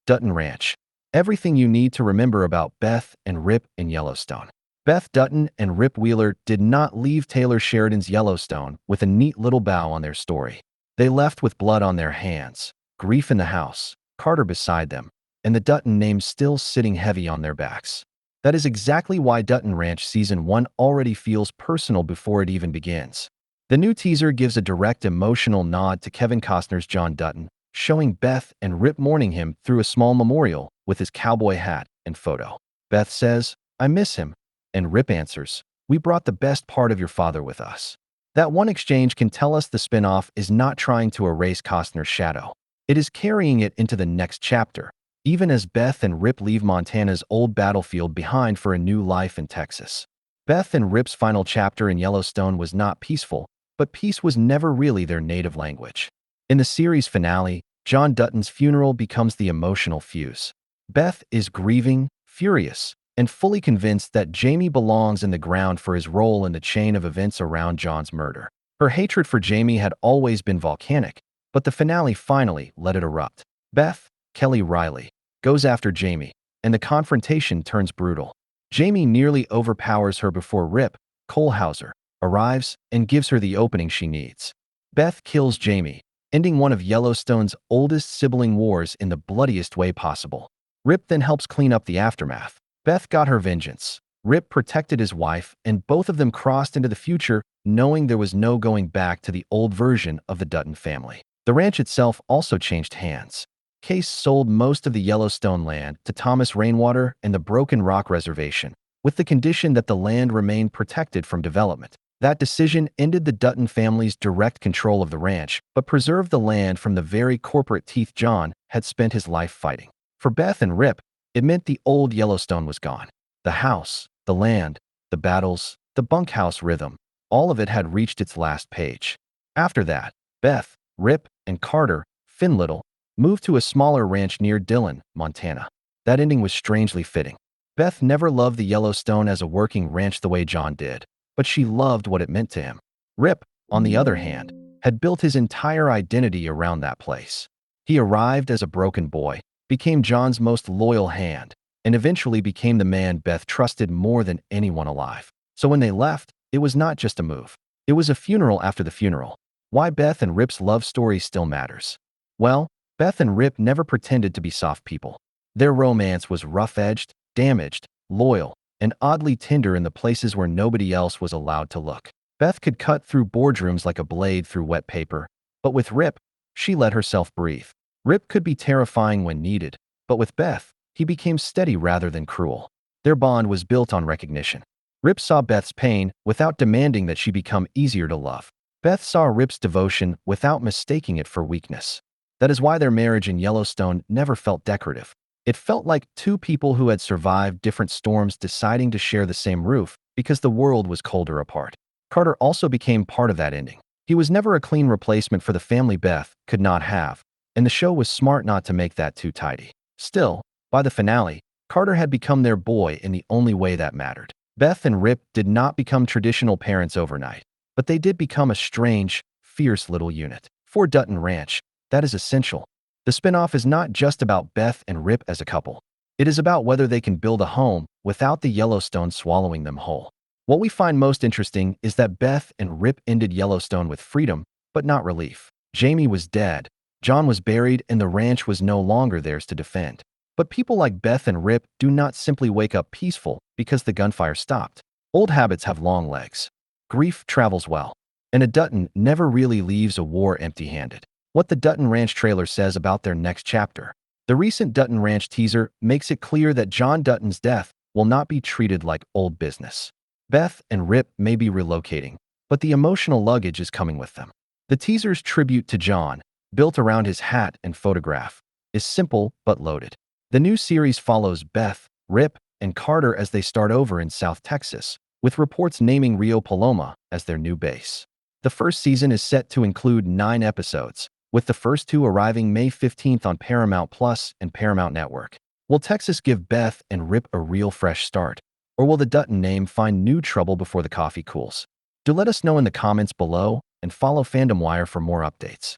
Dutton Ranch. Everything you need to remember about Beth and Rip in Yellowstone. Beth Dutton and Rip Wheeler did not leave Taylor Sheridan's Yellowstone with a neat little bow on their story. They left with blood on their hands, grief in the house, Carter beside them, and the Dutton name still sitting heavy on their backs. That is exactly why Dutton Ranch Season 1 already feels personal before it even begins. The new teaser gives a direct emotional nod to Kevin Costner's John Dutton, showing Beth and Rip mourning him through a small memorial with his cowboy hat and photo. Beth says, "I miss him," and Rip answers, "We brought the best part of your father with us." That one exchange can tell us the spin-off is not trying to erase Costner's shadow. It is carrying it into the next chapter, even as Beth and Rip leave Montana's old battlefield behind for a new life in Texas. Beth and Rip's final chapter in Yellowstone was not peaceful, but peace was never really their native language. In the series finale, John Dutton's funeral becomes the emotional fuse. Beth is grieving, furious, and fully convinced that Jamie belongs in the ground for his role in the chain of events around John's murder. Her hatred for Jamie had always been volcanic, but the finale finally let it erupt. Beth, Kelly Riley, goes after Jamie, and the confrontation turns brutal. Jamie nearly overpowers her before Rip, Colehauser, arrives and gives her the opening she needs. Beth kills Jamie, ending one of Yellowstone's oldest sibling wars in the bloodiest way possible. Rip then helps clean up the aftermath. Beth got her vengeance. Rip protected his wife, and both of them crossed into the future, knowing there was no going back to the old version of the Dutton family. The ranch itself also changed hands. Case sold most of the Yellowstone land to Thomas Rainwater and the Broken Rock Reservation, with the condition that the land remain protected from development. That decision ended the Dutton family's direct control of the ranch, but preserved the land from the very corporate teeth John had spent his life fighting. For Beth and Rip, it meant the old Yellowstone was gone. The house, the land, the battles, the bunkhouse rhythm, all of it had reached its last page. After that, Beth, Rip, and Carter, Finn Little, moved to a smaller ranch near Dillon, Montana. That ending was strangely fitting. Beth never loved the Yellowstone as a working ranch the way John did, but she loved what it meant to him. Rip, on the other hand, had built his entire identity around that place. He arrived as a broken boy, became John's most loyal hand, and eventually became the man Beth trusted more than anyone alive. So when they left, it was not just a move. It was a funeral after the funeral. Why Beth and Rip's love story still matters? Well, Beth and Rip never pretended to be soft people. Their romance was rough-edged, damaged, loyal, and oddly tender in the places where nobody else was allowed to look. Beth could cut through boardrooms like a blade through wet paper, but with Rip, she let herself breathe. Rip could be terrifying when needed, but with Beth, he became steady rather than cruel. Their bond was built on recognition. Rip saw Beth's pain without demanding that she become easier to love. Beth saw Rip's devotion without mistaking it for weakness. That is why their marriage in Yellowstone never felt decorative. It felt like two people who had survived different storms deciding to share the same roof because the world was colder apart. Carter also became part of that ending. He was never a clean replacement for the family Beth could not have, and the show was smart not to make that too tidy. Still, by the finale, Carter had become their boy in the only way that mattered. Beth and Rip did not become traditional parents overnight, but they did become a strange, fierce little unit. For Dutton Ranch, that is essential. The spinoff is not just about Beth and Rip as a couple. It is about whether they can build a home without the Yellowstone swallowing them whole. What we find most interesting is that Beth and Rip ended Yellowstone with freedom, but not relief. Jamie was dead, John was buried, and the ranch was no longer theirs to defend. But people like Beth and Rip do not simply wake up peaceful because the gunfire stopped. Old habits have long legs. Grief travels well, and a Dutton never really leaves a war empty-handed. What the Dutton Ranch trailer says about their next chapter. The recent Dutton Ranch teaser makes it clear that John Dutton's death will not be treated like old business. Beth and Rip may be relocating, but the emotional luggage is coming with them. The teaser's tribute to John, built around his hat and photograph, is simple but loaded. The new series follows Beth, Rip, and Carter as they start over in South Texas, with reports naming Rio Paloma as their new base. The first season is set to include 9 episodes, with the first 2 arriving May 15th on Paramount Plus and Paramount Network. Will Texas give Beth and Rip a real fresh start? Or will the Dutton name find new trouble before the coffee cools? Do let us know in the comments below, and follow Fandom Wire for more updates.